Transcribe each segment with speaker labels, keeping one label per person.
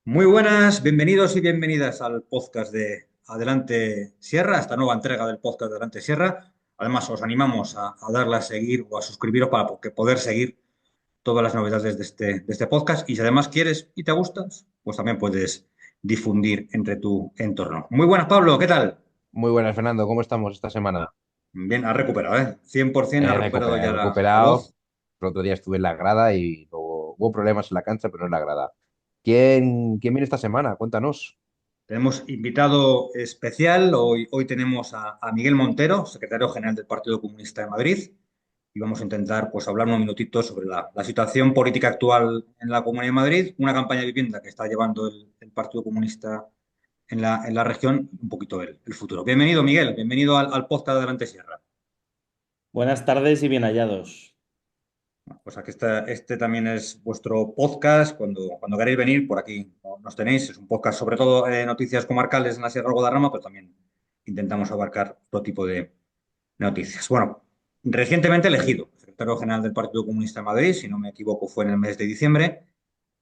Speaker 1: Muy buenas, bienvenidos y bienvenidas al podcast de Adelante Sierra, esta nueva entrega del podcast de Adelante Sierra. Además, os animamos a darle a seguir o a suscribiros para poder seguir todas las novedades de este podcast. Y si además quieres y te gustas, pues también puedes difundir entre tu entorno. Muy buenas, Pablo, ¿qué tal?
Speaker 2: Muy buenas, Fernando. ¿Cómo estamos esta semana?
Speaker 1: Bien, has recuperado, ¿eh? 100% has recuperado
Speaker 2: He
Speaker 1: ya la
Speaker 2: recuperado.
Speaker 1: voz.
Speaker 2: El otro día estuve en la grada y hubo problemas en la cancha, pero no en la grada. ¿Quién viene esta semana? Cuéntanos.
Speaker 1: Tenemos invitado especial. Hoy tenemos a Miguel Montero, secretario general del Partido Comunista de Madrid, y vamos a intentar pues, hablar unos minutitos sobre la situación política actual en la Comunidad de Madrid, una campaña de vivienda que está llevando el Partido Comunista en la región, y un poquito el futuro. Bienvenido, Miguel, bienvenido al podcast de Adelante Sierra.
Speaker 3: Buenas tardes y bien hallados.
Speaker 1: Pues aquí está, este también es vuestro podcast. Cuando queréis venir, por aquí nos tenéis. Es un podcast sobre todo noticias comarcales en la Sierra de Guadarrama, pero también intentamos abarcar todo tipo de noticias. Bueno, recientemente elegido secretario general del Partido Comunista de Madrid, si no me equivoco, fue en el mes de diciembre.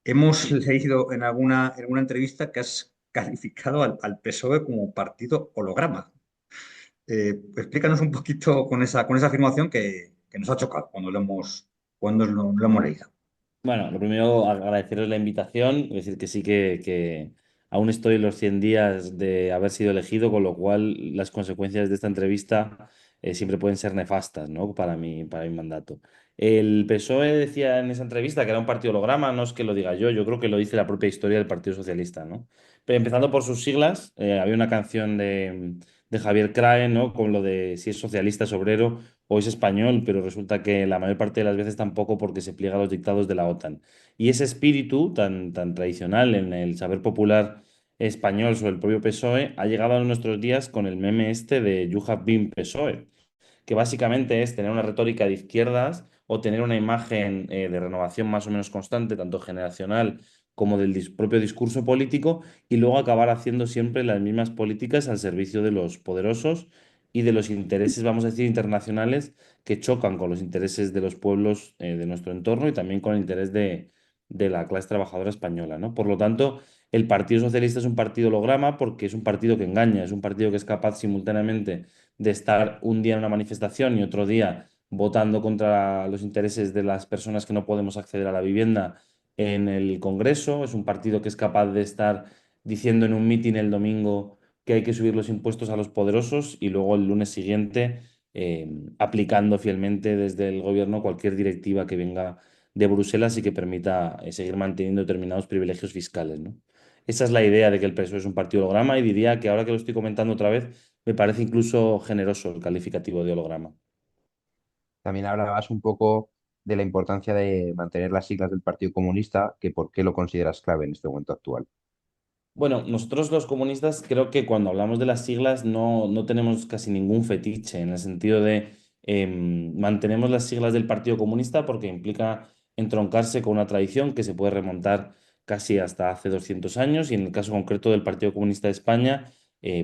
Speaker 1: Hemos leído en una entrevista que has calificado al PSOE como partido holograma. Explícanos un poquito con esa afirmación que nos ha chocado cuando lo hemos leído.
Speaker 3: Bueno, lo primero, agradeceros la invitación, es decir, que sí que aún estoy en los 100 días de haber sido elegido, con lo cual las consecuencias de esta entrevista siempre pueden ser nefastas, ¿no? Para mi mandato. El PSOE decía en esa entrevista que era un partido holograma, no es que lo diga yo creo que lo dice la propia historia del Partido Socialista, ¿no? Pero empezando por sus siglas, había una canción de Javier Crae, ¿no? Con lo de si es socialista, es obrero o es español, pero resulta que la mayor parte de las veces tampoco porque se pliega a los dictados de la OTAN. Y ese espíritu tan tradicional en el saber popular español sobre el propio PSOE ha llegado a nuestros días con el meme este de You have been PSOE, que básicamente es tener una retórica de izquierdas o tener una imagen de renovación más o menos constante, tanto generacional como del propio discurso político, y luego acabar haciendo siempre las mismas políticas al servicio de los poderosos y de los intereses, vamos a decir, internacionales que chocan con los intereses de los pueblos de nuestro entorno y también con el interés de la clase trabajadora española, ¿no? Por lo tanto, el Partido Socialista es un partido holograma porque es un partido que engaña, es un partido que es capaz simultáneamente de estar un día en una manifestación y otro día votando contra los intereses de las personas que no podemos acceder a la vivienda en el Congreso. Es un partido que es capaz de estar diciendo en un mitin el domingo que hay que subir los impuestos a los poderosos y luego el lunes siguiente aplicando fielmente desde el gobierno cualquier directiva que venga de Bruselas y que permita seguir manteniendo determinados privilegios fiscales, ¿no? Esa es la idea de que el PSOE es un partido holograma y diría que ahora que lo estoy comentando otra vez, me parece incluso generoso el calificativo de holograma.
Speaker 2: También hablabas un poco de la importancia de mantener las siglas del Partido Comunista, que por qué lo consideras clave en este momento actual.
Speaker 3: Bueno, nosotros los comunistas creo que cuando hablamos de las siglas no tenemos casi ningún fetiche en el sentido de mantenemos las siglas del Partido Comunista porque implica entroncarse con una tradición que se puede remontar casi hasta hace 200 años y en el caso concreto del Partido Comunista de España,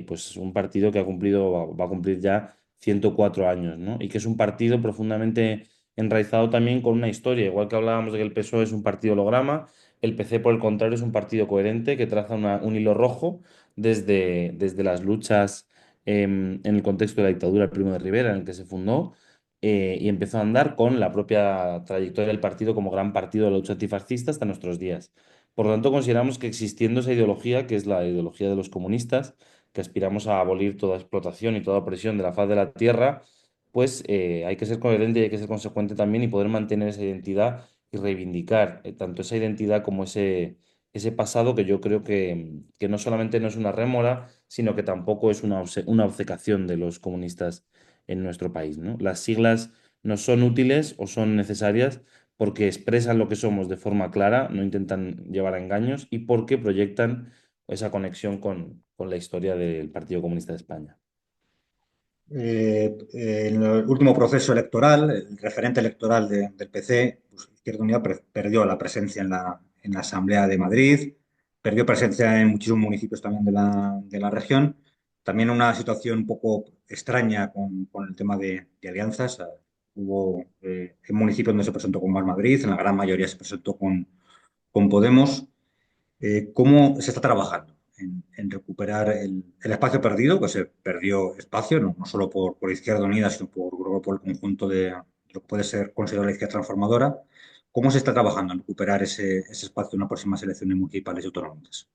Speaker 3: pues un partido que ha cumplido, va a cumplir ya 104 años, ¿no? Y que es un partido profundamente enraizado también con una historia, igual que hablábamos de que el PSOE es un partido holograma. El PC, por el contrario, es un partido coherente que traza un hilo rojo desde las luchas en el contexto de la dictadura del Primo de Rivera, en el que se fundó, y empezó a andar con la propia trayectoria del partido como gran partido de la lucha antifascista hasta nuestros días. Por lo tanto, consideramos que existiendo esa ideología, que es la ideología de los comunistas, que aspiramos a abolir toda explotación y toda opresión de la faz de la tierra, pues hay que ser coherente y hay que ser consecuente también y poder mantener esa identidad y reivindicar tanto esa identidad como ese pasado que yo creo que no solamente no es una rémora, sino que tampoco es una obcecación de los comunistas en nuestro país, ¿no? Las siglas no son útiles o son necesarias porque expresan lo que somos de forma clara, no intentan llevar a engaños y porque proyectan esa conexión con la historia del Partido Comunista de España.
Speaker 1: En el último proceso electoral, el referente electoral del PC, pues, Izquierda Unida perdió la presencia en la Asamblea de Madrid, perdió presencia en muchísimos municipios también de la región. También una situación un poco extraña con el tema de alianzas. Hubo en municipios donde se presentó con Más Madrid, en la gran mayoría se presentó con Podemos. ¿Cómo se está trabajando en recuperar el espacio perdido? Que se perdió espacio, no solo por Izquierda Unida, sino creo que por el conjunto de lo que puede ser considerado la izquierda transformadora. ¿Cómo se está trabajando en recuperar ese espacio en las próximas elecciones municipales y autonómicas?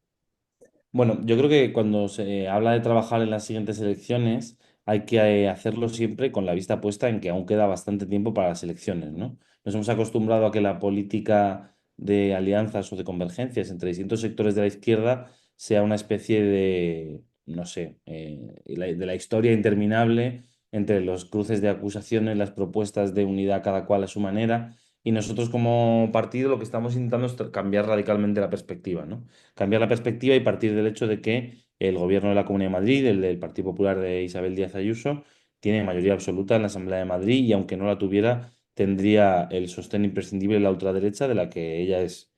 Speaker 3: Bueno, yo creo que cuando se habla de trabajar en las siguientes elecciones, hay que hacerlo siempre con la vista puesta en que aún queda bastante tiempo para las elecciones, ¿no? Nos hemos acostumbrado a que la política de alianzas o de convergencias entre distintos sectores de la izquierda sea una especie de, no sé, de la historia interminable entre los cruces de acusaciones, las propuestas de unidad cada cual a su manera. Y nosotros como partido lo que estamos intentando es cambiar radicalmente la perspectiva, ¿no? Cambiar la perspectiva y partir del hecho de que el gobierno de la Comunidad de Madrid, el del Partido Popular de Isabel Díaz Ayuso, tiene mayoría absoluta en la Asamblea de Madrid y aunque no la tuviera, tendría el sostén imprescindible de la ultraderecha, de la que ella es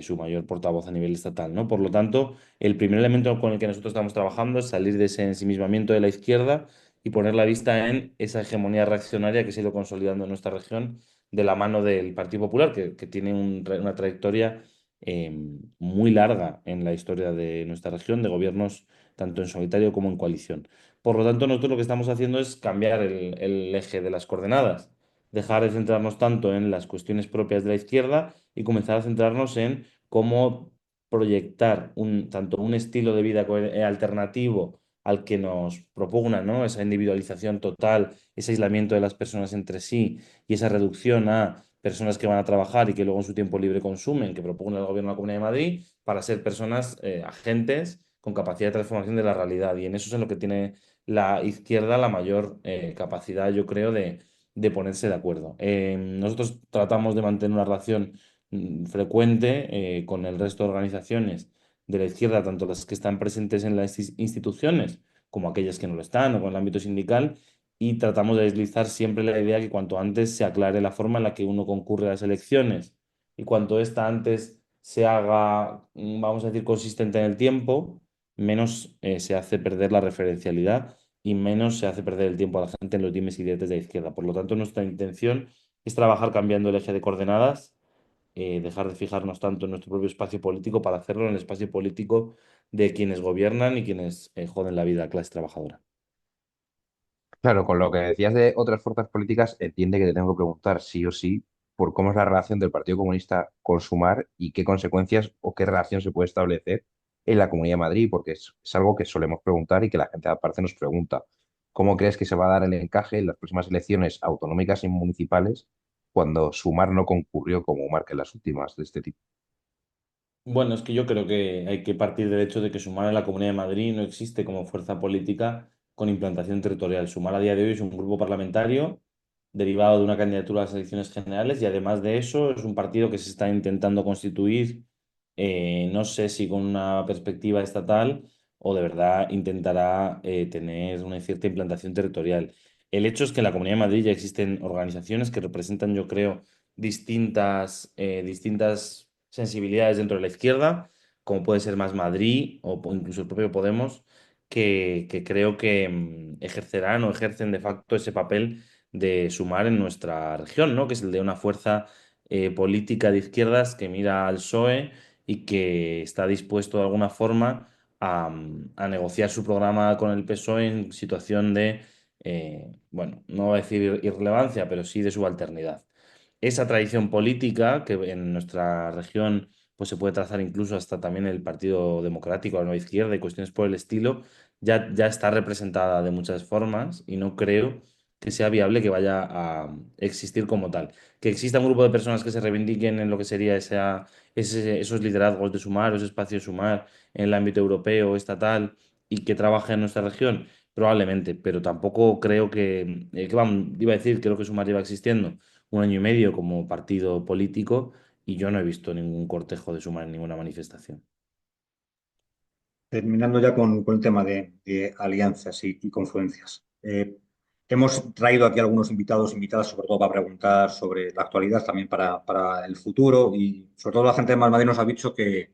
Speaker 3: su mayor portavoz a nivel estatal, ¿no? Por lo tanto, el primer elemento con el que nosotros estamos trabajando es salir de ese ensimismamiento de la izquierda y poner la vista en esa hegemonía reaccionaria que se ha ido consolidando en nuestra región de la mano del Partido Popular, que tiene una trayectoria muy larga en la historia de nuestra región, de gobiernos tanto en solitario como en coalición. Por lo tanto, nosotros lo que estamos haciendo es cambiar el eje de las coordenadas, dejar de centrarnos tanto en las cuestiones propias de la izquierda y comenzar a centrarnos en cómo proyectar tanto un estilo de vida alternativo al que nos propugna, ¿no? Esa individualización total, ese aislamiento de las personas entre sí y esa reducción a personas que van a trabajar y que luego en su tiempo libre consumen, que propone el gobierno de la Comunidad de Madrid, para ser personas agentes con capacidad de transformación de la realidad. Y en eso es en lo que tiene la izquierda la mayor capacidad, yo creo, de ponerse de acuerdo. Nosotros tratamos de mantener una relación frecuente con el resto de organizaciones de la izquierda, tanto las que están presentes en las instituciones como aquellas que no lo están, o con el ámbito sindical, y tratamos de deslizar siempre la idea que cuanto antes se aclare la forma en la que uno concurre a las elecciones y cuanto esta antes se haga, vamos a decir, consistente en el tiempo, menos se hace perder la referencialidad y menos se hace perder el tiempo a la gente en los dimes y diretes de la izquierda. Por lo tanto, nuestra intención es trabajar cambiando el eje de coordenadas, dejar de fijarnos tanto en nuestro propio espacio político para hacerlo en el espacio político de quienes gobiernan y quienes joden la vida a la clase trabajadora.
Speaker 2: Claro, con lo que decías de otras fuerzas políticas, entiende que te tengo que preguntar sí o sí por cómo es la relación del Partido Comunista con Sumar y qué consecuencias o qué relación se puede establecer en la Comunidad de Madrid, porque es algo que solemos preguntar y que la gente aparte nos pregunta. ¿Cómo crees que se va a dar el encaje en las próximas elecciones autonómicas y municipales cuando Sumar no concurrió como marca en las últimas de este tipo?
Speaker 3: Bueno, es que yo creo que hay que partir del hecho de que Sumar en la Comunidad de Madrid no existe como fuerza política con implantación territorial. Sumar a día de hoy es un grupo parlamentario derivado de una candidatura a las elecciones generales y además de eso es un partido que se está intentando constituir, no sé si con una perspectiva estatal o de verdad intentará tener una cierta implantación territorial. El hecho es que en la Comunidad de Madrid ya existen organizaciones que representan, yo creo, distintas sensibilidades dentro de la izquierda, como puede ser Más Madrid o incluso el propio Podemos, que creo que ejercerán o ejercen de facto ese papel de Sumar en nuestra región, ¿no? Que es el de una fuerza política de izquierdas que mira al PSOE y que está dispuesto de alguna forma a negociar su programa con el PSOE en situación de, bueno, no voy a decir irrelevancia, pero sí de subalternidad. Esa tradición política que en nuestra región pues se puede trazar incluso hasta también el Partido Democrático, la Nueva Izquierda y cuestiones por el estilo, ya está representada de muchas formas y no creo que sea viable que vaya a existir como tal. Que exista un grupo de personas que se reivindiquen en lo que sería esos liderazgos de Sumar o ese espacio de Sumar en el ámbito europeo, estatal y que trabaje en nuestra región, probablemente, pero tampoco creo iba a decir, creo que Sumar lleva existiendo un año y medio como partido político y yo no he visto ningún cortejo de Sumar en ninguna manifestación.
Speaker 1: Terminando ya con el tema de alianzas y confluencias. Hemos traído aquí algunos invitados, invitadas, sobre todo para preguntar sobre la actualidad, también para el futuro y sobre todo la gente de Madrid nos ha dicho que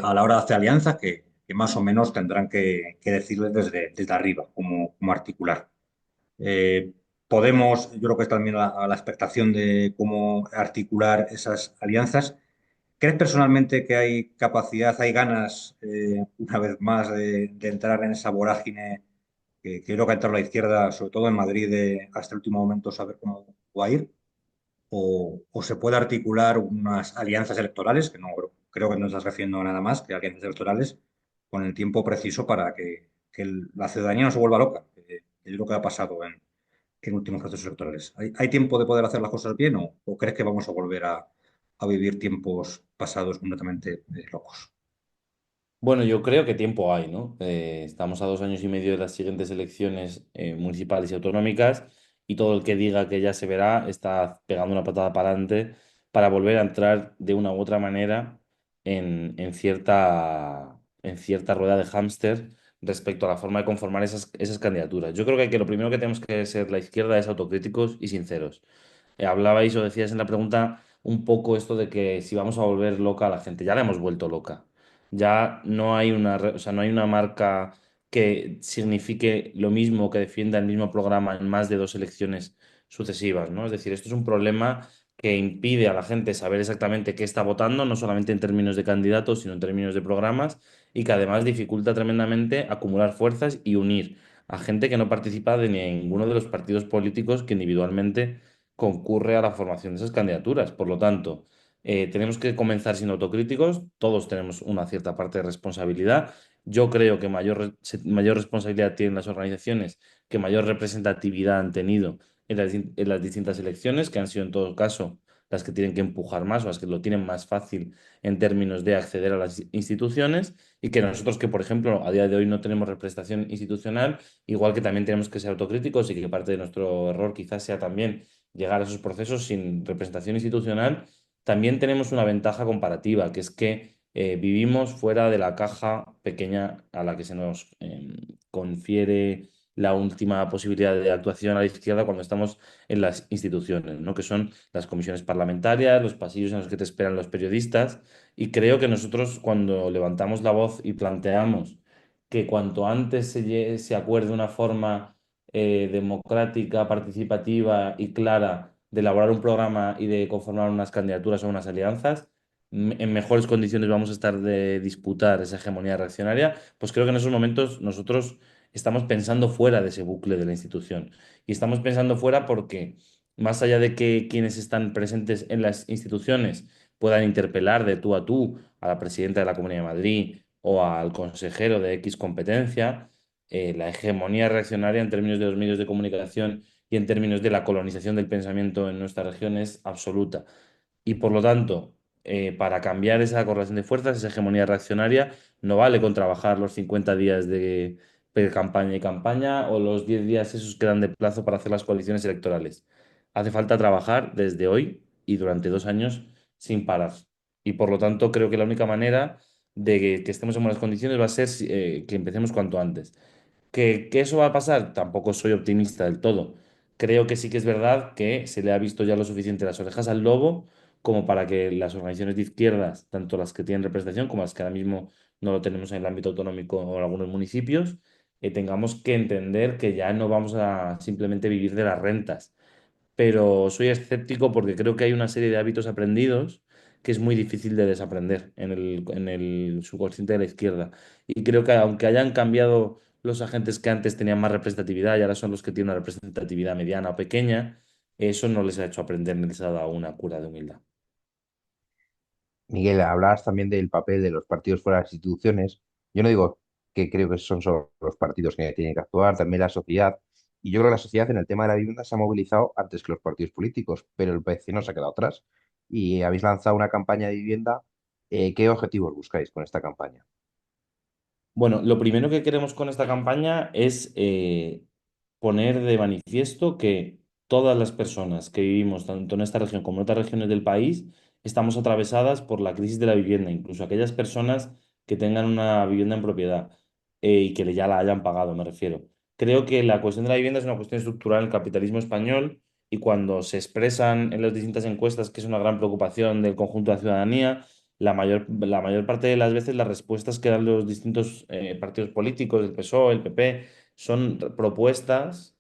Speaker 1: a la hora de hacer alianzas, que más o menos tendrán que decirles desde arriba, cómo articular. Eh, Podemos, yo creo que es también a la expectación de cómo articular esas alianzas. ¿Crees personalmente que hay capacidad, hay ganas, una vez más, de entrar en esa vorágine que creo que ha entrado la izquierda, sobre todo en Madrid, hasta el último momento saber cómo va a ir? ¿O se puede articular unas alianzas electorales, que no creo que no estás refiriendo a nada más que alianzas electorales, con el tiempo preciso para que la ciudadanía no se vuelva loca? Que es lo que ha pasado en últimos procesos electorales. ¿Hay tiempo de poder hacer las cosas bien o crees que vamos a volver a vivir tiempos pasados completamente locos?
Speaker 3: Bueno, yo creo que tiempo hay, ¿no? Estamos a 2 años y medio de las siguientes elecciones municipales y autonómicas y todo el que diga que ya se verá está pegando una patada para adelante para volver a entrar de una u otra manera en cierta rueda de hámster respecto a la forma de conformar esas candidaturas. Yo creo que lo primero que tenemos que ser la izquierda es autocríticos y sinceros. Hablabais o decías en la pregunta un poco esto de que si vamos a volver loca a la gente, ya la hemos vuelto loca. Ya no hay o sea, no hay una marca que signifique lo mismo, que defienda el mismo programa en más de dos elecciones sucesivas, ¿no? Es decir, esto es un problema que impide a la gente saber exactamente qué está votando, no solamente en términos de candidatos, sino en términos de programas, y que además dificulta tremendamente acumular fuerzas y unir a gente que no participa de ninguno de los partidos políticos que individualmente concurre a la formación de esas candidaturas. Por lo tanto, tenemos que comenzar siendo autocríticos, todos tenemos una cierta parte de responsabilidad. Yo creo que mayor responsabilidad tienen las organizaciones que mayor representatividad han tenido en las distintas elecciones, que han sido en todo caso las que tienen que empujar más o las que lo tienen más fácil en términos de acceder a las instituciones, y que nosotros que, por ejemplo, a día de hoy no tenemos representación institucional, igual que también tenemos que ser autocríticos y que parte de nuestro error quizás sea también llegar a esos procesos sin representación institucional. También tenemos una ventaja comparativa, que es que vivimos fuera de la caja pequeña a la que se nos confiere la última posibilidad de actuación a la izquierda cuando estamos en las instituciones, ¿no? Que son las comisiones parlamentarias, los pasillos en los que te esperan los periodistas. Y creo que nosotros, cuando levantamos la voz y planteamos que cuanto antes se acuerde una forma democrática, participativa y clara de elaborar un programa y de conformar unas candidaturas o unas alianzas, en mejores condiciones vamos a estar de disputar esa hegemonía reaccionaria, pues creo que en esos momentos nosotros estamos pensando fuera de ese bucle de la institución. Y estamos pensando fuera porque, más allá de que quienes están presentes en las instituciones puedan interpelar de tú a la presidenta de la Comunidad de Madrid o al consejero de X competencia, la hegemonía reaccionaria en términos de los medios de comunicación y en términos de la colonización del pensamiento en nuestra región es absoluta. Y por lo tanto, para cambiar esa correlación de fuerzas, esa hegemonía reaccionaria, no vale con trabajar los 50 días de campaña y campaña o los 10 días esos que dan de plazo para hacer las coaliciones electorales. Hace falta trabajar desde hoy y durante 2 años sin parar. Y por lo tanto, creo que la única manera de que estemos en buenas condiciones va a ser que empecemos cuanto antes. ¿Que eso va a pasar? Tampoco soy optimista del todo. Creo que sí que es verdad que se le ha visto ya lo suficiente las orejas al lobo como para que las organizaciones de izquierdas, tanto las que tienen representación como las que ahora mismo no lo tenemos en el ámbito autonómico o en algunos municipios, tengamos que entender que ya no vamos a simplemente vivir de las rentas, pero soy escéptico porque creo que hay una serie de hábitos aprendidos que es muy difícil de desaprender en el subconsciente de la izquierda. Y creo que aunque hayan cambiado los agentes que antes tenían más representatividad y ahora son los que tienen una representatividad mediana o pequeña, eso no les ha hecho aprender ni les ha dado una cura de humildad.
Speaker 2: Miguel, hablabas también del papel de los partidos fuera de las instituciones. Yo no digo que creo que son solo los partidos que tienen que actuar, también la sociedad. Y yo creo que la sociedad en el tema de la vivienda se ha movilizado antes que los partidos políticos, pero el PC no se ha quedado atrás. Y habéis lanzado una campaña de vivienda. ¿Qué objetivos buscáis con esta campaña?
Speaker 3: Bueno, lo primero que queremos con esta campaña es poner de manifiesto que todas las personas que vivimos tanto en esta región como en otras regiones del país estamos atravesadas por la crisis de la vivienda, incluso aquellas personas que tengan una vivienda en propiedad y que ya la hayan pagado, me refiero. Creo que la cuestión de la vivienda es una cuestión estructural en el capitalismo español, y cuando se expresan en las distintas encuestas que es una gran preocupación del conjunto de la ciudadanía, la mayor parte de las veces las respuestas que dan los distintos partidos políticos, el PSOE, el PP, son propuestas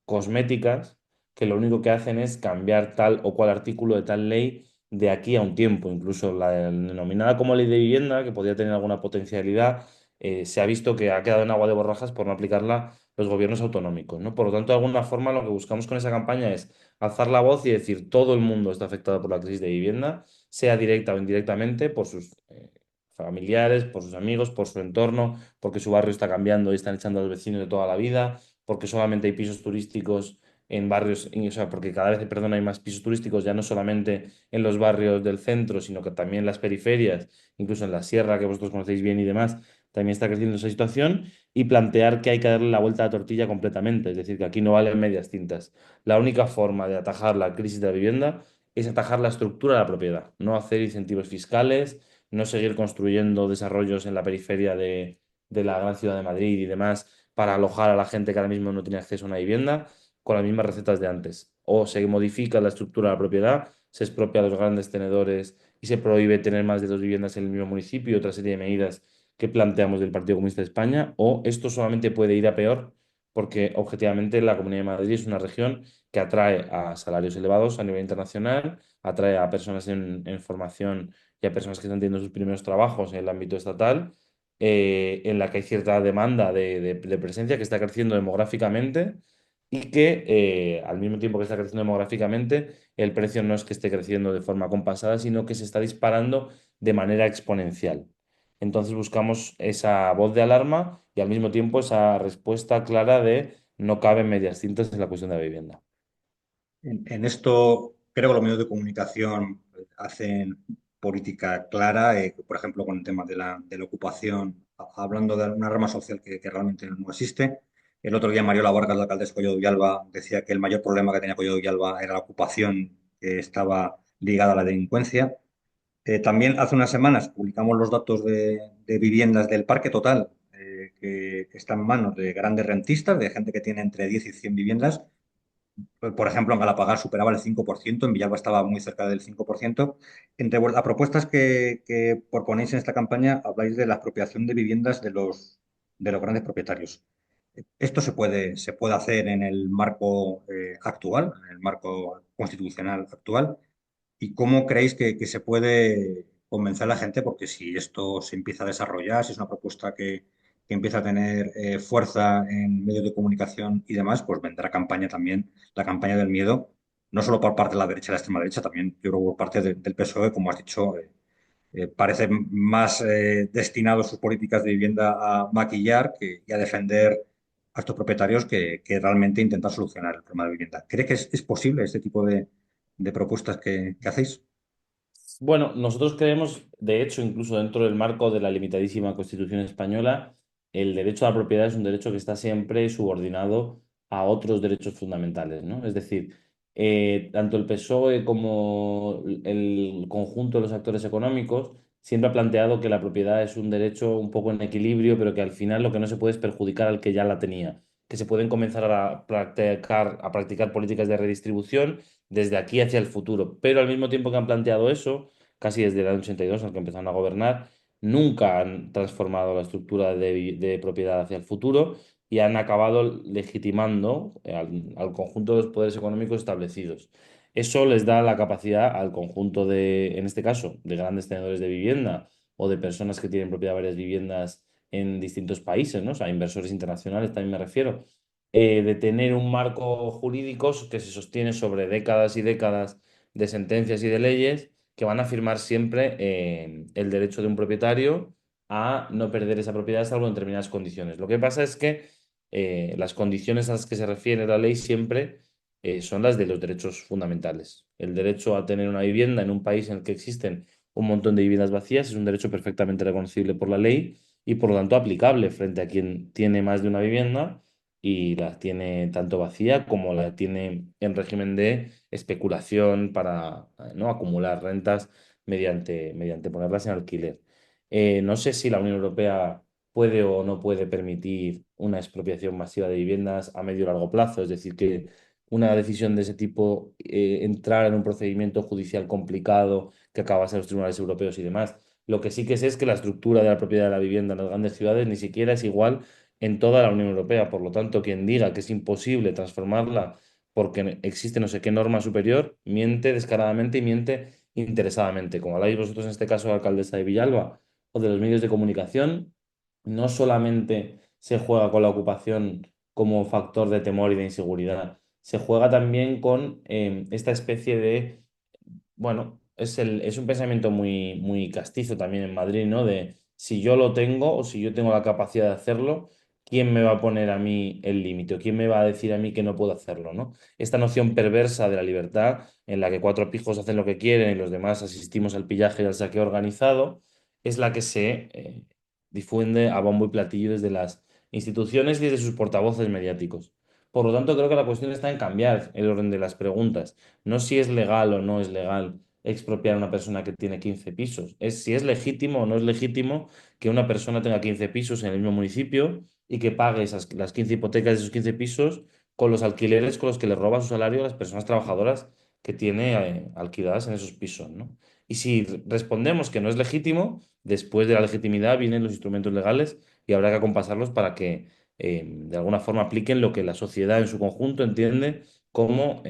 Speaker 3: cosméticas que lo único que hacen es cambiar tal o cual artículo de tal ley de aquí a un tiempo. Incluso la denominada como ley de vivienda, que podría tener alguna potencialidad, se ha visto que ha quedado en agua de borrajas por no aplicarla los gobiernos autonómicos, ¿no? Por lo tanto, de alguna forma, lo que buscamos con esa campaña es alzar la voz y decir todo el mundo está afectado por la crisis de vivienda, sea directa o indirectamente, por sus familiares, por sus amigos, por su entorno, porque su barrio está cambiando y están echando a los vecinos de toda la vida, porque solamente hay pisos turísticos en barrios, o sea, porque cada vez, perdón, hay más pisos turísticos, ya no solamente en los barrios del centro, sino que también en las periferias, incluso en la sierra, que vosotros conocéis bien y demás, también está creciendo esa situación, y plantear que hay que darle la vuelta a la tortilla completamente, es decir, que aquí no valen medias tintas. La única forma de atajar la crisis de la vivienda es atajar la estructura de la propiedad, no hacer incentivos fiscales, no seguir construyendo desarrollos en la periferia de la gran ciudad de Madrid y demás para alojar a la gente que ahora mismo no tiene acceso a una vivienda con las mismas recetas de antes. O se modifica la estructura de la propiedad, se expropia a los grandes tenedores y se prohíbe tener más de dos viviendas en el mismo municipio y otra serie de medidas que planteamos del Partido Comunista de España. O esto solamente puede ir a peor porque objetivamente la Comunidad de Madrid es una región que atrae a salarios elevados a nivel internacional, atrae a personas en formación y a personas que están teniendo sus primeros trabajos en el ámbito estatal, en la que hay cierta demanda de presencia que está creciendo demográficamente y que al mismo tiempo que está creciendo demográficamente, el precio no es que esté creciendo de forma compasada, sino que se está disparando de manera exponencial. Entonces buscamos esa voz de alarma y al mismo tiempo esa respuesta clara de no caben medias tintas en la cuestión de la vivienda.
Speaker 1: En esto creo que los medios de comunicación hacen política clara, por ejemplo, con el tema de la ocupación, hablando de una rama social que realmente no existe. El otro día Mariola Vargas, la alcaldesa de Collado Villalba, decía que el mayor problema que tenía Collado Villalba era la ocupación que estaba ligada a la delincuencia. También hace unas semanas publicamos los datos de viviendas del parque total, que está en manos de grandes rentistas, de gente que tiene entre 10 y 100 viviendas. Por ejemplo, en Galapagar superaba el 5%, en Villalba estaba muy cerca del 5%. Entre las propuestas que proponéis en esta campaña, habláis de la expropiación de viviendas de los grandes propietarios. Esto se puede hacer en el marco actual, en el marco constitucional actual. ¿Y cómo creéis que se puede convencer a la gente? Porque si esto se empieza a desarrollar, si es una propuesta que empieza a tener fuerza en medios de comunicación y demás, pues vendrá campaña también, la campaña del miedo, no solo por parte de la derecha y la extrema derecha, también yo creo por parte del PSOE, como has dicho, parece más destinado sus políticas de vivienda a maquillar y a defender a estos propietarios que realmente intentar solucionar el problema de vivienda. ¿Cree que es posible este tipo de propuestas que hacéis?
Speaker 3: Bueno, nosotros creemos, de hecho, incluso dentro del marco de la limitadísima Constitución española, el derecho a la propiedad es un derecho que está siempre subordinado a otros derechos fundamentales, ¿no? Es decir, tanto el PSOE como el conjunto de los actores económicos siempre ha planteado que la propiedad es un derecho un poco en equilibrio, pero que al final lo que no se puede es perjudicar al que ya la tenía, que se pueden comenzar a practicar políticas de redistribución desde aquí hacia el futuro. Pero al mismo tiempo que han planteado eso, casi desde el año 82, al que empezaron a gobernar, nunca han transformado la estructura de propiedad hacia el futuro y han acabado legitimando al conjunto de los poderes económicos establecidos. Eso les da la capacidad al conjunto de, en este caso, de grandes tenedores de vivienda o de personas que tienen propiedad de varias viviendas en distintos países, ¿no? O sea, inversores internacionales también me refiero, de tener un marco jurídico que se sostiene sobre décadas y décadas de sentencias y de leyes que van a afirmar siempre el derecho de un propietario a no perder esa propiedad salvo en determinadas condiciones. Lo que pasa es que las condiciones a las que se refiere la ley siempre son las de los derechos fundamentales. El derecho a tener una vivienda en un país en el que existen un montón de viviendas vacías es un derecho perfectamente reconocible por la ley y por lo tanto aplicable frente a quien tiene más de una vivienda y la tiene tanto vacía como la tiene en régimen de especulación para ¿no? acumular rentas mediante ponerlas en alquiler. No sé si la Unión Europea puede o no puede permitir una expropiación masiva de viviendas a medio o largo plazo, es decir, que una decisión de ese tipo entrar en un procedimiento judicial complicado que acabase en los tribunales europeos y demás. Lo que sí que sé es que la estructura de la propiedad de la vivienda en las grandes ciudades ni siquiera es igual en toda la Unión Europea. Por lo tanto, quien diga que es imposible transformarla porque existe no sé qué norma superior, miente descaradamente y miente interesadamente. Como habláis vosotros en este caso, la alcaldesa de Villalba, o de los medios de comunicación, no solamente se juega con la ocupación como factor de temor y de inseguridad, se juega también con esta especie de, bueno, es un pensamiento muy, muy castizo también en Madrid, ¿no? De si yo lo tengo o si yo tengo la capacidad de hacerlo, ¿quién me va a poner a mí el límite o quién me va a decir a mí que no puedo hacerlo, ¿no? Esta noción perversa de la libertad en la que cuatro pijos hacen lo que quieren y los demás asistimos al pillaje y al saqueo organizado, es la que se difunde a bombo y platillo desde las instituciones y desde sus portavoces mediáticos. Por lo tanto, creo que la cuestión está en cambiar el orden de las preguntas. No si es legal o no es legal expropiar a una persona que tiene 15 pisos. Es si es legítimo o no es legítimo que una persona tenga 15 pisos en el mismo municipio y que pague las 15 hipotecas de esos 15 pisos con los alquileres con los que le roba su salario a las personas trabajadoras que tiene alquiladas en esos pisos, ¿no? Y si respondemos que no es legítimo, después de la legitimidad vienen los instrumentos legales y habrá que acompasarlos para que de alguna forma apliquen lo que la sociedad en su conjunto entiende como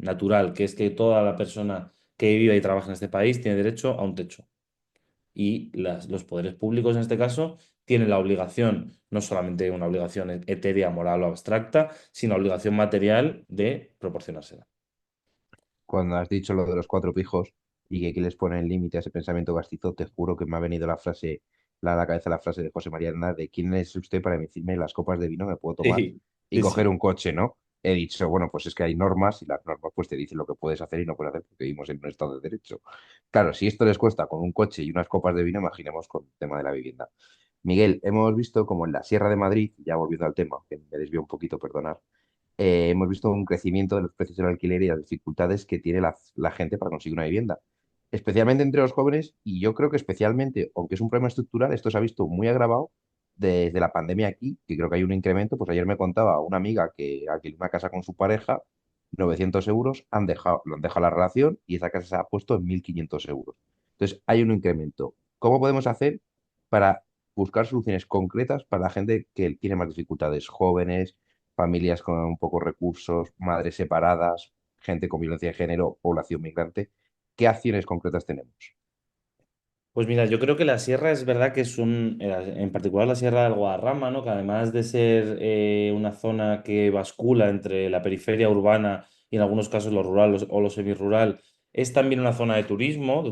Speaker 3: natural, que es que toda la persona que viva y trabaja en este país tiene derecho a un techo. Y los poderes públicos en este caso tienen la obligación, no solamente una obligación etérea, moral o abstracta, sino obligación material de proporcionársela.
Speaker 2: Cuando has dicho lo de los cuatro pijos y que les pone el límite a ese pensamiento castizo, te juro que me ha venido la frase, a la cabeza la frase de José María Hernández de ¿quién es usted para decirme las copas de vino que puedo tomar
Speaker 3: Sí,
Speaker 2: y
Speaker 3: sí,
Speaker 2: coger
Speaker 3: sí.
Speaker 2: un coche, ¿no? He dicho, bueno, pues es que hay normas y las normas pues te dicen lo que puedes hacer y no puedes hacer porque vivimos en un estado de derecho. Claro, si esto les cuesta con un coche y unas copas de vino, imaginemos con el tema de la vivienda. Miguel, hemos visto como en la Sierra de Madrid, ya volviendo al tema, que me desvío un poquito, perdonar, hemos visto un crecimiento de los precios del alquiler y las dificultades que tiene la gente para conseguir una vivienda, especialmente entre los jóvenes y yo creo que especialmente, aunque es un problema estructural, esto se ha visto muy agravado desde la pandemia aquí, que creo que hay un incremento, pues ayer me contaba una amiga que alquiló una casa con su pareja, 900 euros, lo han dejado la relación y esa casa se ha puesto en 1.500 euros. Entonces hay un incremento. ¿Cómo podemos hacer para buscar soluciones concretas para la gente que tiene más dificultades, jóvenes, familias con pocos recursos, madres separadas, gente con violencia de género, población migrante? ¿Qué acciones concretas tenemos?
Speaker 3: Pues mira, yo creo que la sierra es verdad que en particular la Sierra del Guadarrama, ¿no? Que además de ser una zona que bascula entre la periferia urbana y en algunos casos lo rural o lo semirural, es también una zona de turismo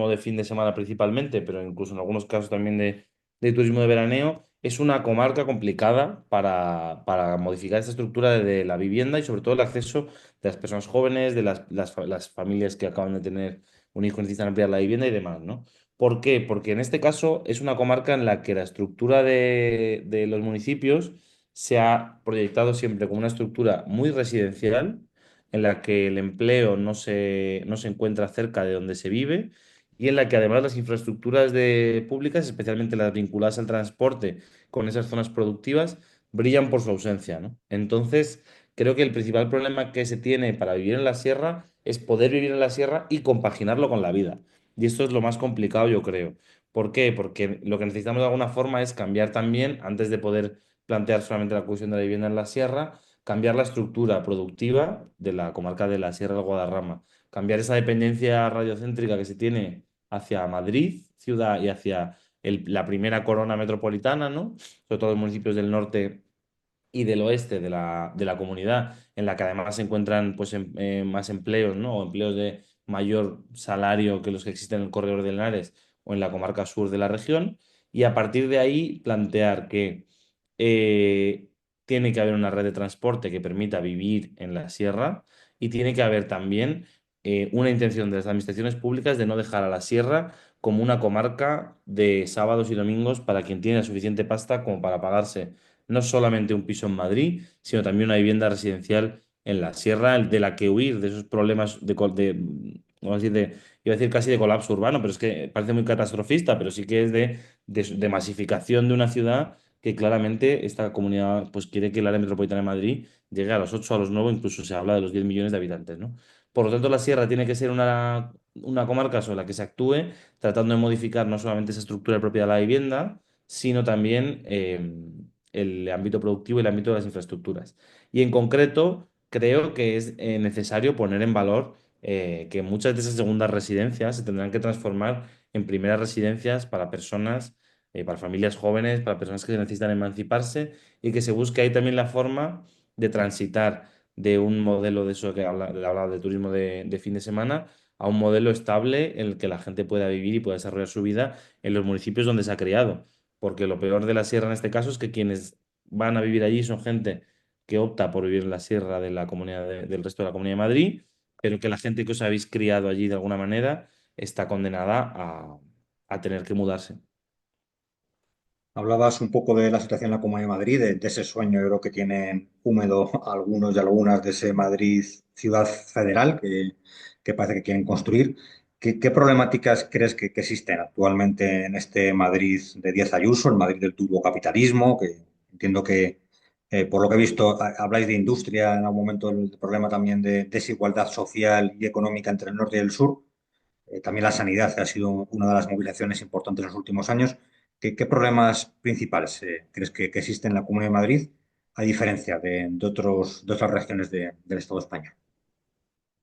Speaker 3: de fin de semana principalmente, pero incluso en algunos casos también de turismo de veraneo. Es una comarca complicada para modificar esta estructura de la vivienda y sobre todo el acceso de las personas jóvenes, de las familias que acaban de tener un hijo y necesitan ampliar la vivienda y demás, ¿no? ¿Por qué? Porque en este caso es una comarca en la que la estructura de los municipios se ha proyectado siempre como una estructura muy residencial, en la que el empleo no se encuentra cerca de donde se vive y en la que además las infraestructuras públicas, especialmente las vinculadas al transporte con esas zonas productivas, brillan por su ausencia, ¿no? Entonces, creo que el principal problema que se tiene para vivir en la sierra es poder vivir en la sierra y compaginarlo con la vida. Y esto es lo más complicado, yo creo. ¿Por qué? Porque lo que necesitamos de alguna forma es cambiar también, antes de poder plantear solamente la cuestión de la vivienda en la sierra, cambiar la estructura productiva de la comarca de la Sierra del Guadarrama, cambiar esa dependencia radiocéntrica que se tiene hacia Madrid, ciudad, y hacia la primera corona metropolitana, ¿no? Sobre todo los municipios del norte y del oeste de la comunidad, en la que además se encuentran pues, más empleos, ¿no? O empleos de mayor salario que los que existen en el Corredor de Henares o en la comarca sur de la región, y a partir de ahí plantear que eh, tiene que haber una red de transporte que permita vivir en la sierra y tiene que haber también una intención de las administraciones públicas de no dejar a la sierra como una comarca de sábados y domingos para quien tiene la suficiente pasta como para pagarse no solamente un piso en Madrid, sino también una vivienda residencial en la sierra, de la que huir de esos problemas vamos a decir, iba a decir casi de colapso urbano, pero es que parece muy catastrofista, pero sí que es de masificación de una ciudad que claramente esta comunidad pues quiere que el área metropolitana de Madrid llegue a los 8 a los 9 incluso se habla de los 10 millones de habitantes, ¿no? Por lo tanto, la sierra tiene que ser una comarca sobre la que se actúe, tratando de modificar no solamente esa estructura propia de la vivienda, sino también el ámbito productivo y el ámbito de las infraestructuras. Y en concreto, creo que es necesario poner en valor que muchas de esas segundas residencias se tendrán que transformar en primeras residencias para personas, para familias jóvenes, para personas que necesitan emanciparse y que se busque ahí también la forma de transitar de un modelo de eso que hablaba de turismo de fin de semana a un modelo estable en el que la gente pueda vivir y pueda desarrollar su vida en los municipios donde se ha criado. Porque lo peor de la sierra en este caso es que quienes van a vivir allí son gente que opta por vivir en la sierra de la comunidad del resto de la Comunidad de Madrid, pero que la gente que os habéis criado allí de alguna manera está condenada a tener que mudarse.
Speaker 1: Hablabas un poco de la situación en la Comunidad de Madrid, de ese sueño, yo creo que tienen húmedo algunos y algunas de ese Madrid ciudad federal que parece que quieren construir. ¿Qué problemáticas crees que existen actualmente en este Madrid de Díaz Ayuso, el Madrid del turbocapitalismo? Que entiendo que, por lo que he visto, habláis de industria en algún momento, el problema también de desigualdad social y económica entre el norte y el sur. También la sanidad, que ha sido una de las movilizaciones importantes en los últimos años. ¿Qué problemas principales crees que existen en la Comunidad de Madrid, a diferencia de otras regiones del Estado español?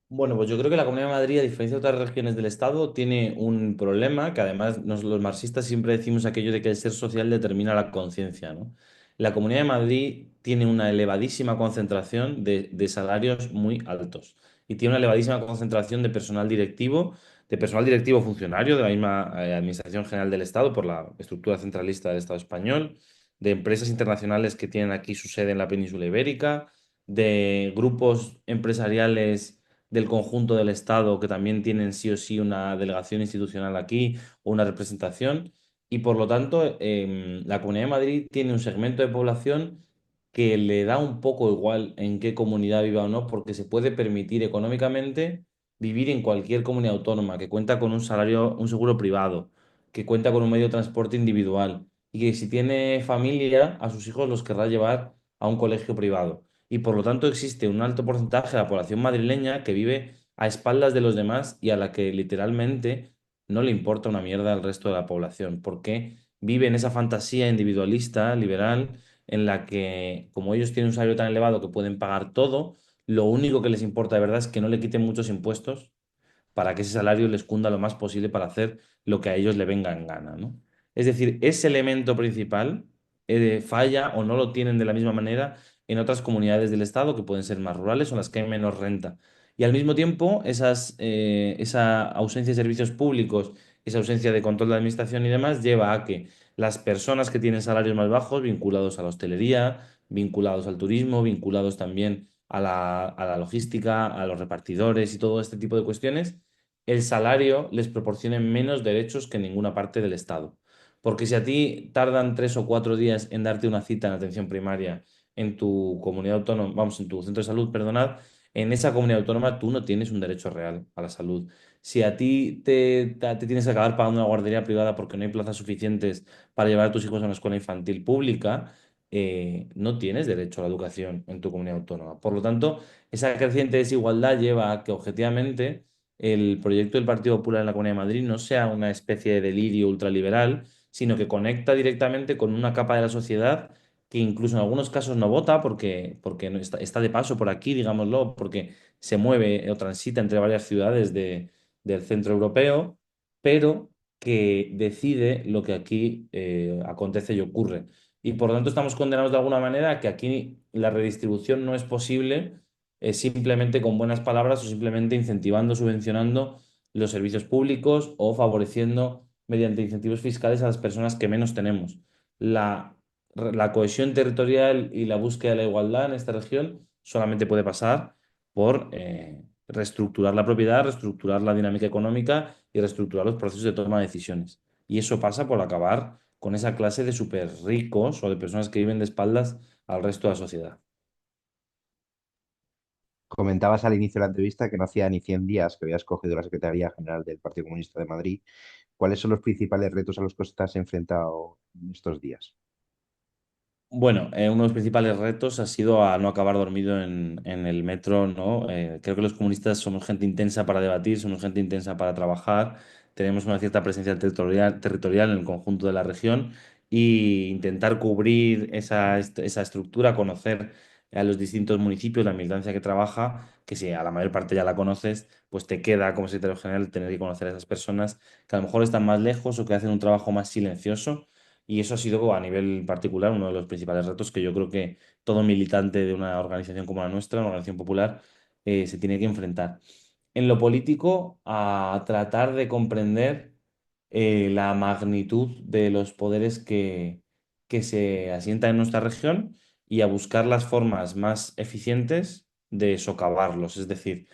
Speaker 3: Bueno, pues yo creo que la Comunidad de Madrid, a diferencia de otras regiones del Estado, tiene un problema que además los marxistas siempre decimos aquello de que el ser social determina la conciencia, ¿no? La Comunidad de Madrid tiene una elevadísima concentración de salarios muy altos y tiene una elevadísima concentración de personal directivo funcionario de la misma Administración General del Estado por la estructura centralista del Estado español, de empresas internacionales que tienen aquí su sede en la península ibérica, de grupos empresariales del conjunto del Estado que también tienen sí o sí una delegación institucional aquí o una representación. Y por lo tanto, la Comunidad de Madrid tiene un segmento de población que le da un poco igual en qué comunidad viva o no, porque se puede permitir económicamente vivir en cualquier comunidad autónoma, que cuenta con un salario, un seguro privado, que cuenta con un medio de transporte individual y que si tiene familia, a sus hijos los querrá llevar a un colegio privado y por lo tanto existe un alto porcentaje de la población madrileña que vive a espaldas de los demás y a la que literalmente no le importa una mierda al resto de la población, porque vive en esa fantasía individualista, liberal, en la que como ellos tienen un salario tan elevado que pueden pagar todo, lo único que les importa de verdad es que no le quiten muchos impuestos para que ese salario les cunda lo más posible para hacer lo que a ellos le venga en gana, ¿no? Es decir, ese elemento principal falla o no lo tienen de la misma manera en otras comunidades del Estado que pueden ser más rurales o en las que hay menos renta. Y al mismo tiempo, esa ausencia de servicios públicos, esa ausencia de control de administración y demás, lleva a que las personas que tienen salarios más bajos, vinculados a la hostelería, vinculados al turismo, vinculados también a la logística, a los repartidores y todo este tipo de cuestiones, el salario les proporcione menos derechos que en ninguna parte del Estado. Porque si a ti tardan 3 o 4 días en darte una cita en atención primaria en tu comunidad autónoma, vamos, en tu centro de salud, perdonad, en esa comunidad autónoma tú no tienes un derecho real a la salud. Si a ti te tienes que acabar pagando una guardería privada porque no hay plazas suficientes para llevar a tus hijos a una escuela infantil pública, no tienes derecho a la educación en tu comunidad autónoma. Por lo tanto, esa creciente desigualdad lleva a que objetivamente el proyecto del Partido Popular en la Comunidad de Madrid no sea una especie de delirio ultraliberal, sino que conecta directamente con una capa de la sociedad que incluso en algunos casos no vota porque no está de paso por aquí, digámoslo, porque se mueve o transita entre varias ciudades del centro europeo, pero que decide lo que aquí acontece y ocurre. Y por lo tanto estamos condenados de alguna manera a que aquí la redistribución no es posible simplemente con buenas palabras o simplemente incentivando, subvencionando los servicios públicos o favoreciendo mediante incentivos fiscales a las personas que menos tenemos. La cohesión territorial y la búsqueda de la igualdad en esta región solamente puede pasar por reestructurar la propiedad, reestructurar la dinámica económica y reestructurar los procesos de toma de decisiones. Y eso pasa por acabar con esa clase de súper ricos o de personas que viven de espaldas al resto de la sociedad.
Speaker 2: Comentabas al inicio de la entrevista que no hacía ni 100 días que habías cogido la Secretaría General del Partido Comunista de Madrid. ¿Cuáles son los principales retos a los que estás enfrentado en estos días?
Speaker 3: Bueno, uno de los principales retos ha sido a no acabar dormido en el metro, ¿no? Creo que los comunistas somos gente intensa para debatir, somos gente intensa para trabajar, tenemos una cierta presencia territorial en el conjunto de la región y intentar cubrir esa estructura, conocer a los distintos municipios, la militancia que trabaja, que si a la mayor parte ya la conoces, pues te queda como secretario general tener que conocer a esas personas que a lo mejor están más lejos o que hacen un trabajo más silencioso. Y eso ha sido a nivel particular uno de los principales retos que yo creo que todo militante de una organización como la nuestra, una organización popular, se tiene que enfrentar. En lo político, a tratar de comprender la magnitud de los poderes que se asientan en nuestra región y a buscar las formas más eficientes de socavarlos. Es decir,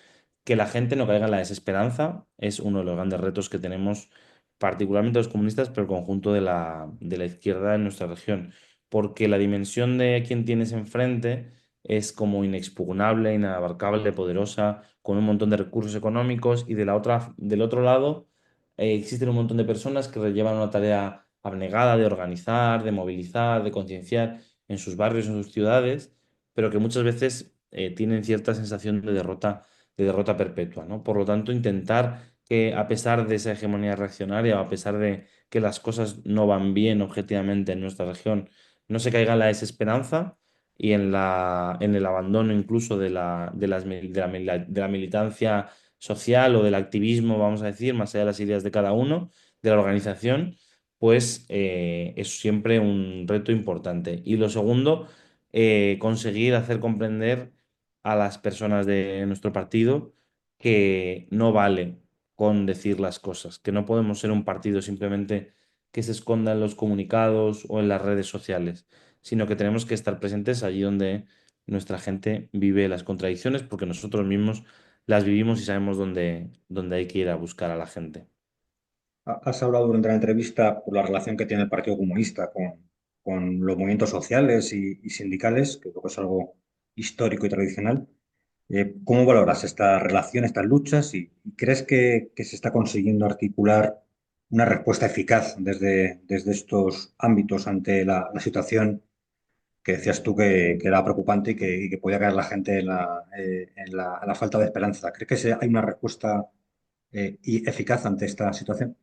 Speaker 3: que la gente no caiga en la desesperanza es uno de los grandes retos que tenemos, particularmente los comunistas, pero el conjunto de la izquierda en nuestra región. Porque la dimensión de quién tienes enfrente es como inexpugnable, inabarcable, poderosa, con un montón de recursos económicos y del otro lado existen un montón de personas que llevan una tarea abnegada de organizar, de movilizar, de concienciar en sus barrios, en sus ciudades, pero que muchas veces tienen cierta sensación de derrota perpetua, ¿no? Por lo tanto, intentar que a pesar de esa hegemonía reaccionaria, o a pesar de que las cosas no van bien objetivamente en nuestra región, no se caiga en la desesperanza y en el abandono incluso de la militancia social o del activismo, vamos a decir, más allá de las ideas de cada uno, de la organización, pues es siempre un reto importante. Y lo segundo, conseguir hacer comprender a las personas de nuestro partido que no vale con decir las cosas, que no podemos ser un partido simplemente que se esconda en los comunicados o en las redes sociales, sino que tenemos que estar presentes allí donde nuestra gente vive las contradicciones, porque nosotros mismos las vivimos y sabemos dónde hay que ir a buscar a la gente.
Speaker 1: Has hablado durante la entrevista por la relación que tiene el Partido Comunista con los movimientos sociales y sindicales, que creo que es algo histórico y tradicional. ¿Cómo valoras esta relación, estas luchas y crees que se está consiguiendo articular una respuesta eficaz desde estos ámbitos ante la situación que decías tú que era preocupante y que podía caer la gente en la falta de esperanza? ¿Crees que hay una respuesta y eficaz ante esta situación?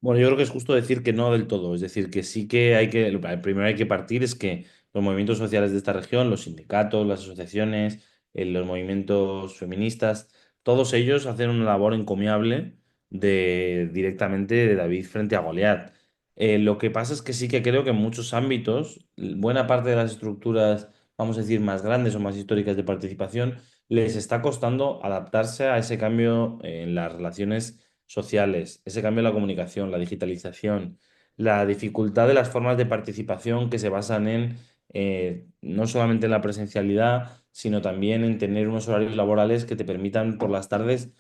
Speaker 3: Bueno, yo creo que es justo decir que no del todo, es decir, que sí que lo primero hay que partir es que los movimientos sociales de esta región, los sindicatos, las asociaciones, los movimientos feministas, todos ellos hacen una labor encomiable directamente de David frente a Goliat. Lo que pasa es que sí que creo que en muchos ámbitos, buena parte de las estructuras, vamos a decir, más grandes o más históricas de participación, les está costando adaptarse a ese cambio en las relaciones sociales, ese cambio en la comunicación, la digitalización, la dificultad de las formas de participación que se basan en no solamente en la presencialidad, sino también en tener unos horarios laborales que te permitan por las tardes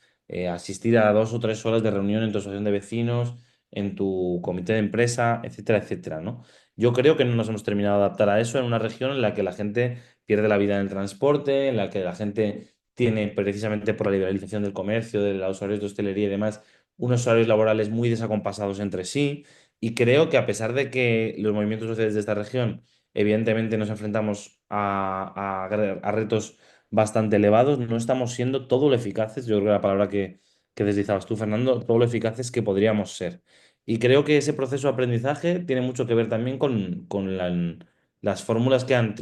Speaker 3: asistir a 2 o 3 horas de reunión en tu asociación de vecinos, en tu comité de empresa, etcétera, etcétera, ¿no? Yo creo que no nos hemos terminado de adaptar a eso en una región en la que la gente pierde la vida en el transporte, en la que la gente tiene, precisamente por la liberalización del comercio, de los horarios de hostelería y demás, unos horarios laborales muy desacompasados entre sí. Y creo que a pesar de que los movimientos sociales de esta región, evidentemente nos enfrentamos a retos bastante elevados, no estamos siendo todo lo eficaces, yo creo que la palabra que deslizabas tú, Fernando, todo lo eficaces que podríamos ser. Y creo que ese proceso de aprendizaje tiene mucho que ver también con las fórmulas que han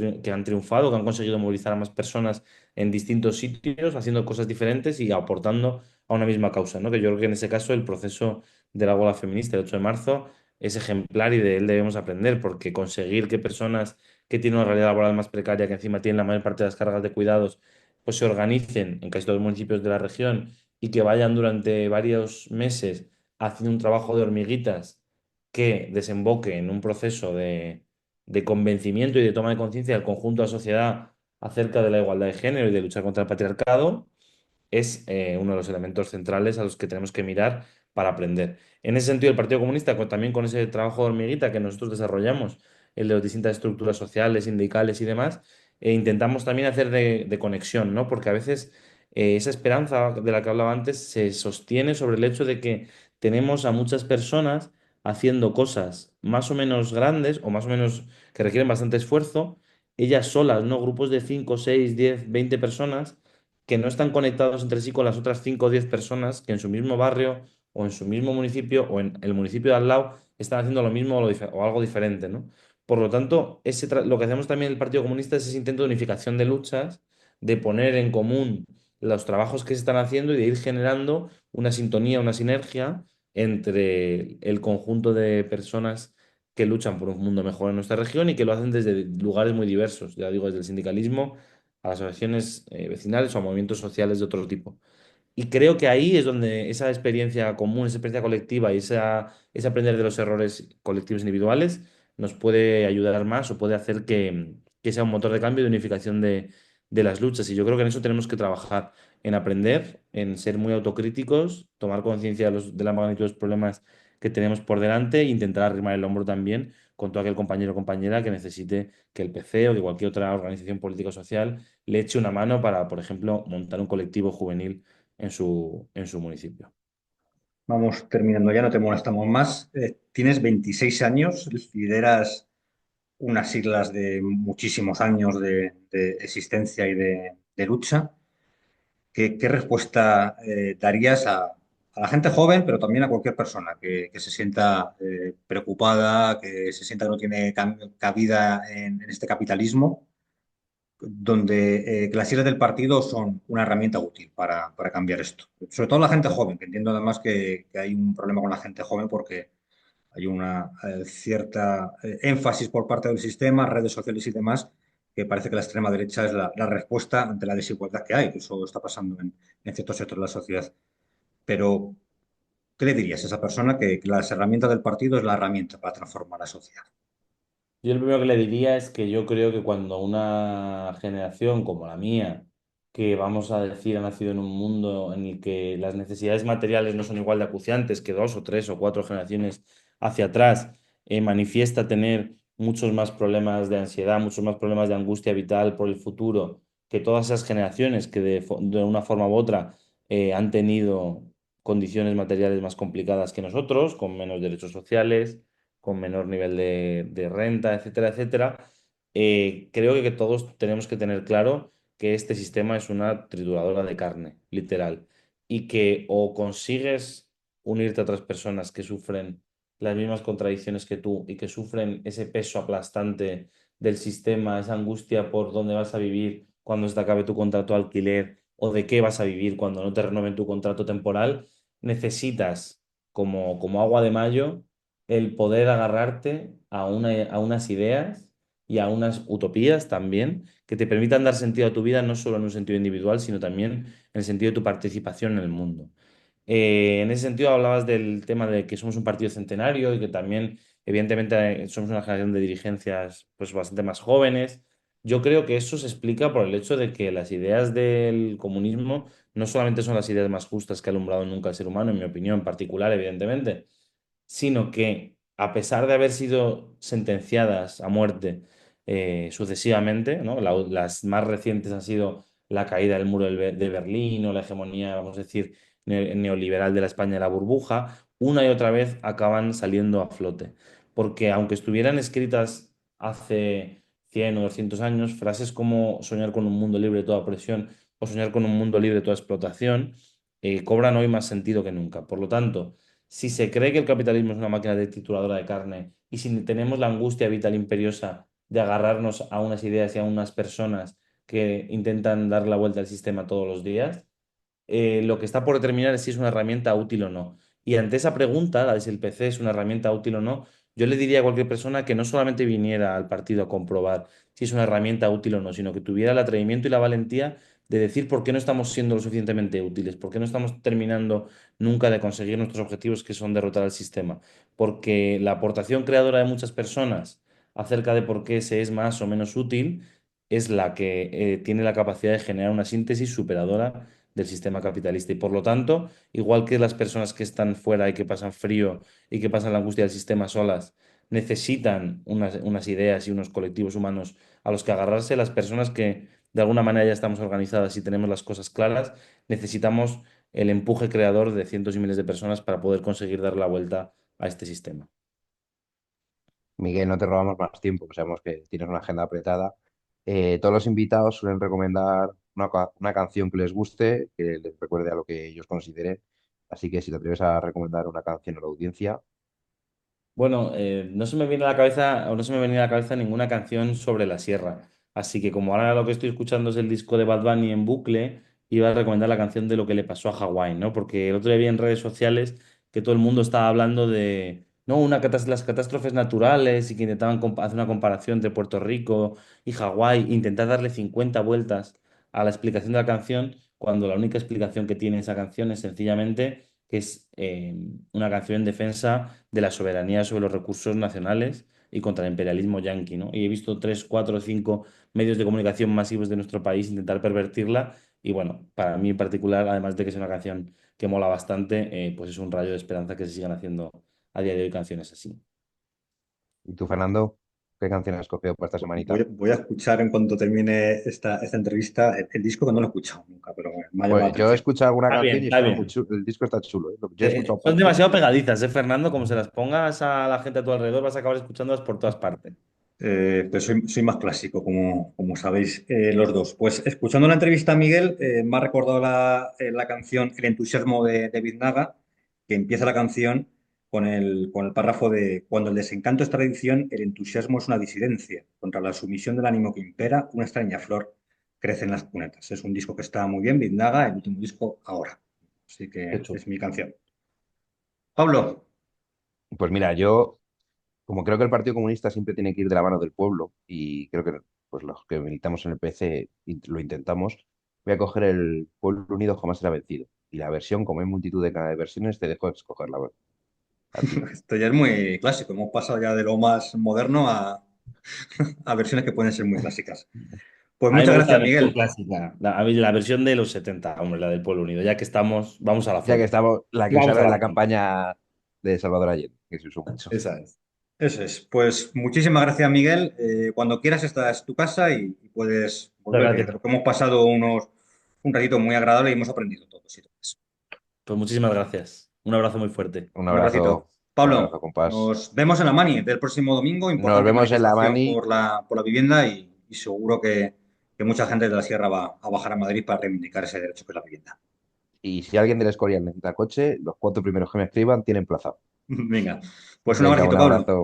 Speaker 3: triunfado, que han conseguido movilizar a más personas en distintos sitios, haciendo cosas diferentes y aportando a una misma causa, ¿no? Que yo creo que en ese caso el proceso de la huelga feminista el 8 de marzo es ejemplar y de él debemos aprender, porque conseguir que personas que tienen una realidad laboral más precaria, que encima tienen la mayor parte de las cargas de cuidados, pues se organicen en casi todos los municipios de la región y que vayan durante varios meses haciendo un trabajo de hormiguitas que desemboque en un proceso de convencimiento y de toma de conciencia del conjunto de la sociedad acerca de la igualdad de género y de luchar contra el patriarcado, es uno de los elementos centrales a los que tenemos que mirar para aprender. En ese sentido, el Partido Comunista, también con ese trabajo de hormiguita que nosotros desarrollamos, el de las distintas estructuras sociales, sindicales y demás, intentamos también hacer de conexión, ¿no? Porque a veces esa esperanza de la que hablaba antes se sostiene sobre el hecho de que tenemos a muchas personas haciendo cosas más o menos grandes o más o menos que requieren bastante esfuerzo, ellas solas, ¿no? Grupos de 5 6 10 20 personas que no están conectados entre sí con las otras 5 o 10 personas que en su mismo barrio o en su mismo municipio o en el municipio de al lado están haciendo lo mismo o algo diferente, ¿no? Por lo tanto, lo que hacemos también en el Partido Comunista es ese intento de unificación de luchas, de poner en común los trabajos que se están haciendo y de ir generando una sintonía, una sinergia entre el conjunto de personas que luchan por un mundo mejor en nuestra región y que lo hacen desde lugares muy diversos, ya digo, desde el sindicalismo a las asociaciones vecinales o a movimientos sociales de otro tipo. Y creo que ahí es donde esa experiencia común, esa experiencia colectiva y ese aprender de los errores colectivos e individuales nos puede ayudar más o puede hacer que sea un motor de cambio y de unificación de las luchas. Y yo creo que en eso tenemos que trabajar, en aprender, en ser muy autocríticos, tomar conciencia de la magnitud de los problemas que tenemos por delante e intentar arrimar el hombro también con todo aquel compañero o compañera que necesite que el PC o que cualquier otra organización política o social le eche una mano para, por ejemplo, montar un colectivo juvenil en su municipio.
Speaker 1: Vamos terminando ya, no te molestamos más. Tienes 26 años, lideras unas siglas de muchísimos años de existencia y de lucha. ¿Qué respuesta darías a la gente joven, pero también a cualquier persona que se sienta preocupada, que se sienta que no tiene cabida en este capitalismo, donde que las siglas del partido son una herramienta útil para cambiar esto? Sobre todo la gente joven, que entiendo además que hay un problema con la gente joven porque hay una cierta énfasis por parte del sistema, redes sociales y demás, que parece que la extrema derecha es la respuesta ante la desigualdad que hay, que eso está pasando en ciertos sectores de la sociedad. Pero, ¿qué le dirías a esa persona que las herramientas del partido es la herramienta para transformar la sociedad?
Speaker 3: Yo lo primero que le diría es que yo creo que cuando una generación como la mía, que vamos a decir ha nacido en un mundo en el que las necesidades materiales no son igual de acuciantes que dos o tres o cuatro generaciones hacia atrás, manifiesta tener muchos más problemas de ansiedad, muchos más problemas de angustia vital por el futuro, que todas esas generaciones que de una forma u otra han tenido condiciones materiales más complicadas que nosotros, con menos derechos sociales, con menor nivel de renta, etcétera, etcétera. Creo que todos tenemos que tener claro que este sistema es una trituradora de carne, literal, y que o consigues unirte a otras personas que sufren las mismas contradicciones que tú y que sufren ese peso aplastante del sistema, esa angustia por dónde vas a vivir cuando se te acabe tu contrato de alquiler o de qué vas a vivir cuando no te renueven tu contrato temporal, necesitas, como agua de mayo, el poder agarrarte a unas ideas y a unas utopías también que te permitan dar sentido a tu vida, no solo en un sentido individual, sino también en el sentido de tu participación en el mundo. En ese sentido, hablabas del tema de que somos un partido centenario y que también, evidentemente, somos una generación de dirigencias pues, bastante más jóvenes. Yo creo que eso se explica por el hecho de que las ideas del comunismo no solamente son las ideas más justas que ha alumbrado nunca el ser humano, en mi opinión particular, evidentemente, sino que a pesar de haber sido sentenciadas a muerte sucesivamente, ¿no? Las más recientes han sido la caída del muro de Berlín o la hegemonía, vamos a decir, neoliberal de la España de la burbuja, una y otra vez acaban saliendo a flote. Porque aunque estuvieran escritas hace 100 o 200 años, frases como soñar con un mundo libre de toda opresión o soñar con un mundo libre de toda explotación, cobran hoy más sentido que nunca. Por lo tanto, si se cree que el capitalismo es una máquina de trituradora de carne y si tenemos la angustia vital imperiosa de agarrarnos a unas ideas y a unas personas que intentan dar la vuelta al sistema todos los días, lo que está por determinar es si es una herramienta útil o no. Y ante esa pregunta, la de si el PC es una herramienta útil o no, yo le diría a cualquier persona que no solamente viniera al partido a comprobar si es una herramienta útil o no, sino que tuviera el atrevimiento y la valentía de decir por qué no estamos siendo lo suficientemente útiles, por qué no estamos terminando nunca de conseguir nuestros objetivos que son derrotar al sistema. Porque la aportación creadora de muchas personas acerca de por qué se es más o menos útil es la que tiene la capacidad de generar una síntesis superadora del sistema capitalista. Y por lo tanto, igual que las personas que están fuera y que pasan frío y que pasan la angustia del sistema solas, necesitan unas ideas y unos colectivos humanos a los que agarrarse, las personas que de alguna manera ya estamos organizadas y tenemos las cosas claras, necesitamos el empuje creador de cientos y miles de personas para poder conseguir dar la vuelta a este sistema.
Speaker 2: Miguel, no te robamos más tiempo, sabemos que tienes una agenda apretada. Todos los invitados suelen recomendar una canción que les guste, que les recuerde a lo que ellos consideren. Así que si te atreves a recomendar una canción a la audiencia.
Speaker 3: Bueno, no se me viene a la cabeza, o no se me venía a la cabeza ninguna canción sobre la sierra. Así que como ahora lo que estoy escuchando es el disco de Bad Bunny en bucle, iba a recomendar la canción de lo que le pasó a Hawái, ¿no? Porque el otro día vi en redes sociales que todo el mundo estaba hablando de, no, las catástrofes naturales y que intentaban hacer una comparación entre Puerto Rico y Hawái, intentar darle 50 vueltas a la explicación de la canción, cuando la única explicación que tiene esa canción es sencillamente que es una canción en defensa de la soberanía sobre los recursos nacionales y contra el imperialismo yanqui, ¿no? Y he visto tres, cuatro, cinco medios de comunicación masivos de nuestro país intentar pervertirla y bueno, para mí en particular, además de que es una canción que mola bastante, pues es un rayo de esperanza que se sigan haciendo a día de hoy canciones así.
Speaker 2: ¿Y tú, Fernando, qué canción has escogido para esta semanita?
Speaker 1: Voy a escuchar en cuanto termine esta entrevista el disco que no lo he escuchado nunca, pero me ha llamado la
Speaker 2: Pues yo he
Speaker 1: atención.
Speaker 2: escuchado alguna
Speaker 3: Está bien,
Speaker 2: canción y
Speaker 3: está
Speaker 2: está muy
Speaker 3: bien.
Speaker 2: chulo, el disco está chulo, ¿eh? Yo he escuchado
Speaker 3: Son
Speaker 2: parte.
Speaker 3: demasiado pegadizas, ¿eh, Fernando? Como se las pongas a la gente a tu alrededor, vas a acabar escuchándolas por todas partes.
Speaker 1: Pero soy más clásico, como sabéis los dos. Pues escuchando la entrevista a Miguel, me ha recordado la canción El entusiasmo de Biznaga, que empieza la canción con el párrafo de Cuando el desencanto es tradición, el entusiasmo es una disidencia. Contra la sumisión del ánimo que impera, una extraña flor crece en las cunetas. Es un disco que está muy bien, Biznaga, el último disco ahora. Así
Speaker 3: Qué
Speaker 1: que
Speaker 3: chulo.
Speaker 1: es mi canción. Pablo,
Speaker 2: Pues mira, yo, como creo que el Partido Comunista siempre tiene que ir de la mano del pueblo, y creo que pues, los que militamos en el PC lo intentamos, voy a coger el Pueblo Unido jamás será vencido. Y la versión, como hay multitud de versiones, te dejo escogerla a ti.
Speaker 1: esto ya es muy clásico. Hemos pasado ya de lo más moderno a versiones que pueden ser muy clásicas. Pues
Speaker 3: A mí
Speaker 1: muchas
Speaker 3: me gusta la
Speaker 1: gracias,
Speaker 3: versión
Speaker 1: Miguel.
Speaker 3: clásica, a mí la versión de los 70, hombre, la del Pueblo Unido. Ya que estamos, vamos a la
Speaker 2: Ya que
Speaker 3: fuente.
Speaker 2: estamos, la que
Speaker 3: Vamos a
Speaker 2: usaron en
Speaker 3: la
Speaker 2: la
Speaker 3: fuente.
Speaker 2: campaña de Salvador Allende, que se usó mucho.
Speaker 3: Esa es.
Speaker 1: Eso es. Pues muchísimas gracias, Miguel. Cuando quieras, esta es tu casa y puedes
Speaker 3: Muchas
Speaker 1: volver.
Speaker 3: gracias.
Speaker 1: Creo que hemos pasado un ratito muy agradable y hemos aprendido todos y todas.
Speaker 3: Pues muchísimas gracias. Un abrazo muy fuerte.
Speaker 2: Un abrazo,
Speaker 1: Pablo,
Speaker 2: compás.
Speaker 1: nos vemos en la Mani del próximo domingo.
Speaker 2: Nos
Speaker 1: Importante
Speaker 2: vemos en la
Speaker 1: manifestación
Speaker 2: Mani
Speaker 1: por la vivienda y seguro que mucha gente de la sierra va a bajar a Madrid para reivindicar ese derecho que es la vivienda.
Speaker 2: y si alguien del Escorial necesita coche, los cuatro primeros que me escriban tienen plaza.
Speaker 1: Venga, pues un
Speaker 2: Venga,
Speaker 1: abracito,
Speaker 2: un
Speaker 1: Pablo.
Speaker 2: abrazo.